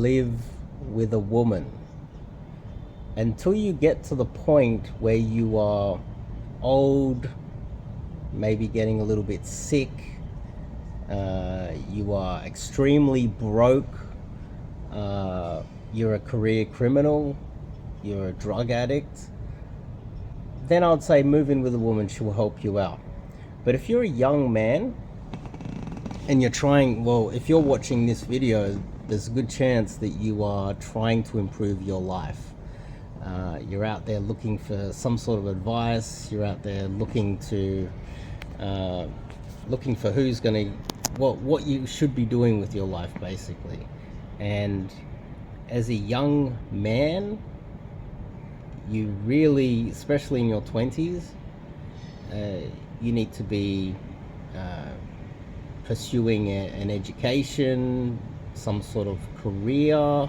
live with a woman until you get to the point where you are old, maybe getting a little bit sick, you are extremely broke, you're a career criminal, you're a drug addict, then I'd say move in with a woman, she will help you out. But if you're a young man and you're trying, well, if you're watching this video, there's a good chance that you are trying to improve your life. You're out there looking for some sort of advice. You're out there looking for who's going to, what you should be doing with your life, basically. And as a young man, you really, especially in your 20s, you need to be pursuing an education, some sort of career,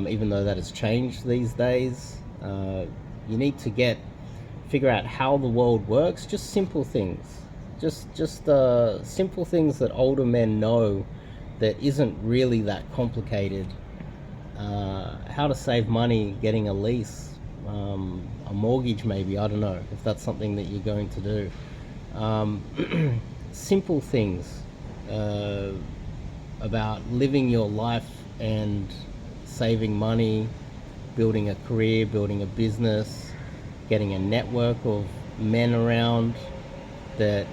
even though that has changed these days. You need to figure out how the world works, just simple things. Just simple things that older men know that isn't really that complicated. How to save money, getting a lease, a mortgage maybe, I don't know if that's something that you're going to do. Simple things about living your life and saving money, building a career, building a business, getting a network of men around that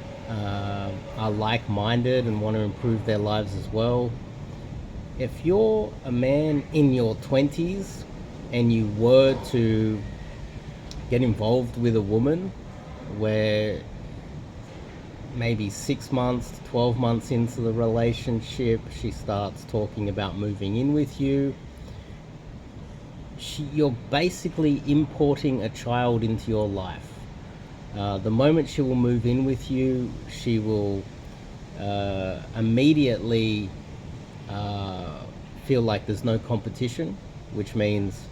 are like-minded and want to improve their lives as well. If you're a man in your 20s and you were to get involved with a woman where maybe 6 months to 12 months into the relationship, she starts talking about moving in with you, you're basically importing a child into your life. The moment she will move in with you, she will immediately feel like there's no competition, which means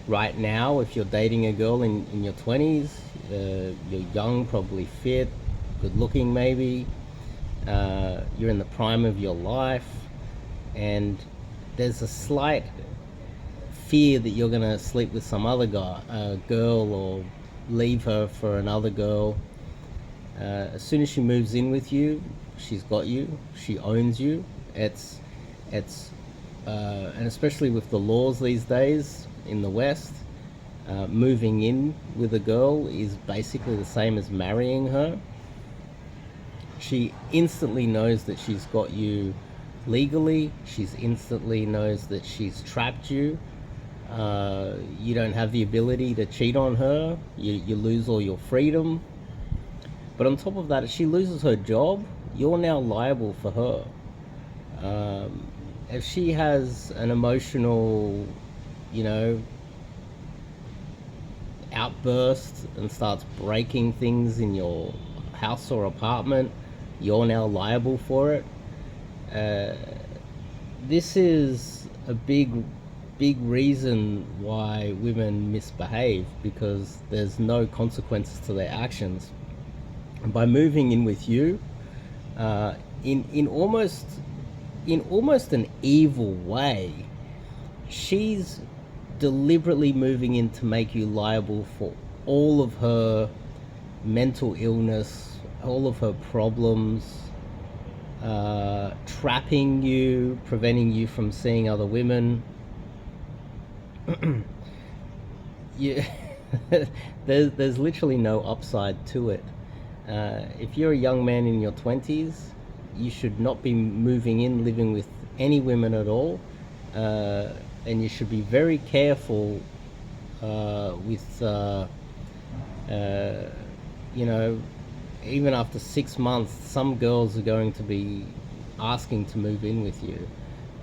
right now, if you're dating a girl in your 20s, you're young, probably fit, good looking maybe, you're in the prime of your life, and there's a slight fear that you're gonna sleep with some other girl, or leave her for another girl. As soon as she moves in with you, she's got you, she owns you. It's and especially with the laws these days in the West, moving in with a girl is basically the same as marrying her. She instantly knows that she's got you legally. She's instantly knows that she's trapped you. You don't have the ability to cheat on her. You lose all your freedom. But on top of that, if she loses her job, you're now liable for her. If she has an emotional, outburst and starts breaking things in your house or apartment, you're now liable for it. This is a big reason why women misbehave, because there's no consequences to their actions. And by moving in with you, in almost an evil way, she's deliberately moving in to make you liable for all of her mental illness, all of her problems, trapping you, preventing you from seeing other women. There's literally no upside to it. If you're a young man in your 20s, you should not be moving in, living with any women at all, and you should be very careful with, even after 6 months, some girls are going to be asking to move in with you.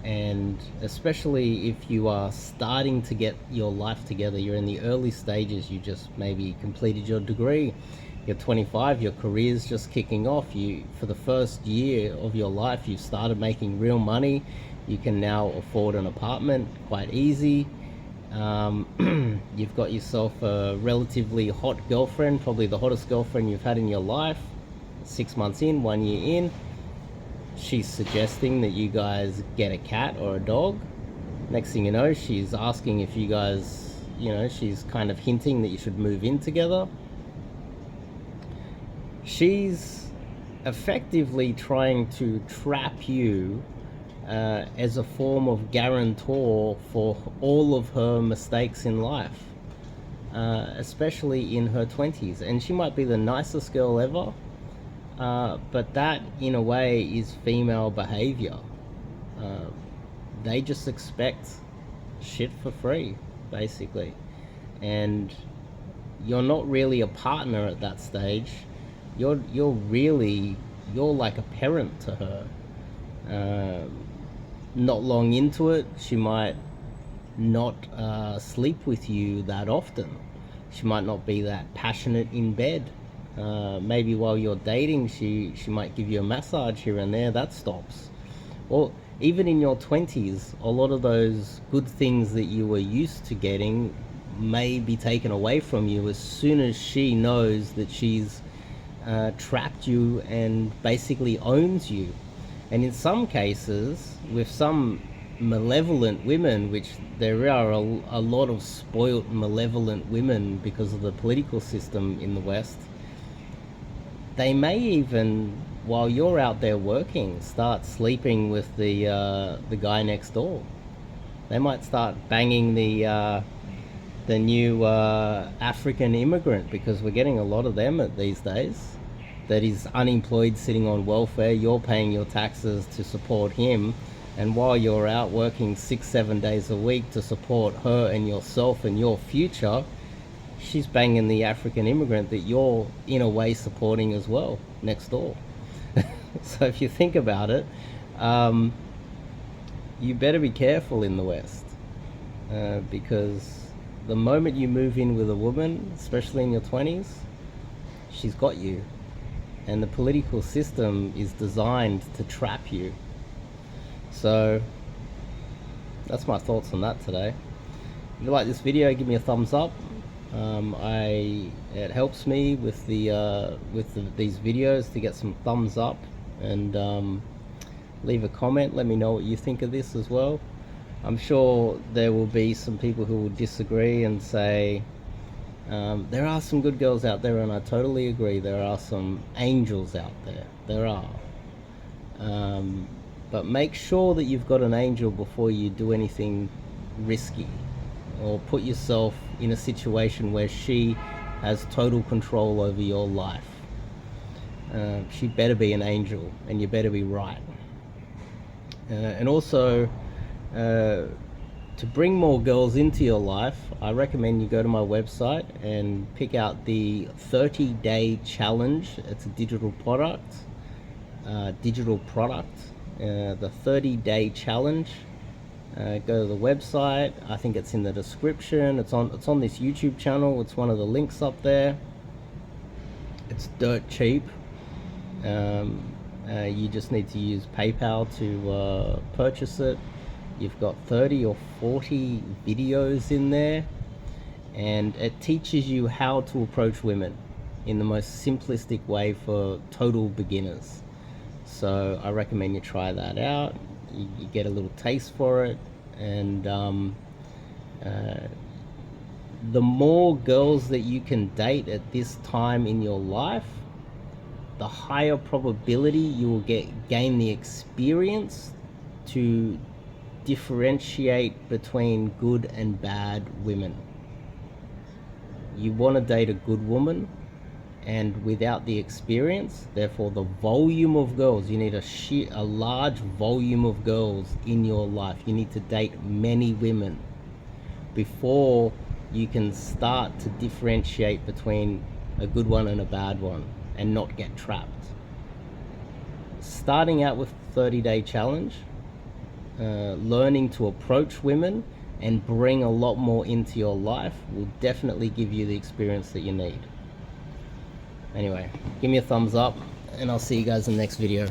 And especially if you are starting to get your life together, you're in the early stages, you just maybe completed your degree, you're 25, your career's just kicking off, for the first year of your life, you've started making real money, you can now afford an apartment quite easy. You've got yourself a relatively hot girlfriend, probably the hottest girlfriend you've had in your life. 6 months in, 1 year in, she's suggesting that you guys get a cat or a dog. Next thing you know, she's asking if you guys, she's kind of hinting that you should move in together. She's effectively trying to trap you as a form of guarantor for all of her mistakes in life, especially in her 20s. And she might be the nicest girl ever, but that, in a way, is female behavior. They just expect shit for free, basically. And you're not really a partner at that stage. You're like a parent to her. Not long into it, she might not sleep with you that often. She might not be that passionate in bed. Maybe while you're dating, she might give you a massage here and there. That stops. Well, even in your 20s, a lot of those good things that you were used to getting may be taken away from you as soon as she knows that she's trapped you and basically owns you. And in some cases, with some malevolent women, which there are a lot of spoilt malevolent women because of the political system in the West, they may even, while you're out there working, start sleeping with the guy next door. They might start banging the new African immigrant, because we're getting a lot of them these days, that is unemployed, sitting on welfare. You're paying your taxes to support him, and while you're out working 6-7 days a week to support her and yourself and your future, she's banging the African immigrant that you're in a way supporting as well next door. So if you think about it, you better be careful in the West, because the moment you move in with a woman, especially in your 20s, she's got you. And the political system is designed to trap you. So that's my thoughts on that today. If you like this video, give me a thumbs up. It helps me with these videos to get some thumbs up, and leave a comment. Let me know what you think of this as well. I'm sure there will be some people who will disagree and say there are some good girls out there, and I totally agree. There are some angels out there. There are. But make sure that you've got an angel before you do anything risky, or put yourself in a situation where she has total control over your life. She better be an angel, and you better be right. And also, to bring more girls into your life, I recommend you go to my website and pick out the 30-day challenge. It's a digital product. The 30-day challenge. Go to the website. I think it's in the description. It's on this YouTube channel. It's one of the links up there. It's dirt cheap. You just need to use PayPal to purchase it. You've got 30 or 40 videos in there, and it teaches you how to approach women in the most simplistic way for total beginners. So I recommend you try that out. You get a little taste for it, and the more girls that you can date at this time in your life, the higher probability you will gain the experience to differentiate between good and bad women. You want to date a good woman, and without the experience, therefore the volume of girls, you need a large volume of girls in your life. You need to date many women before you can start to differentiate between a good one and a bad one and not get trapped. Starting out with 30-day challenge, learning to approach women and bring a lot more into your life will definitely give you the experience that you need. Anyway, give me a thumbs up, and I'll see you guys in the next video.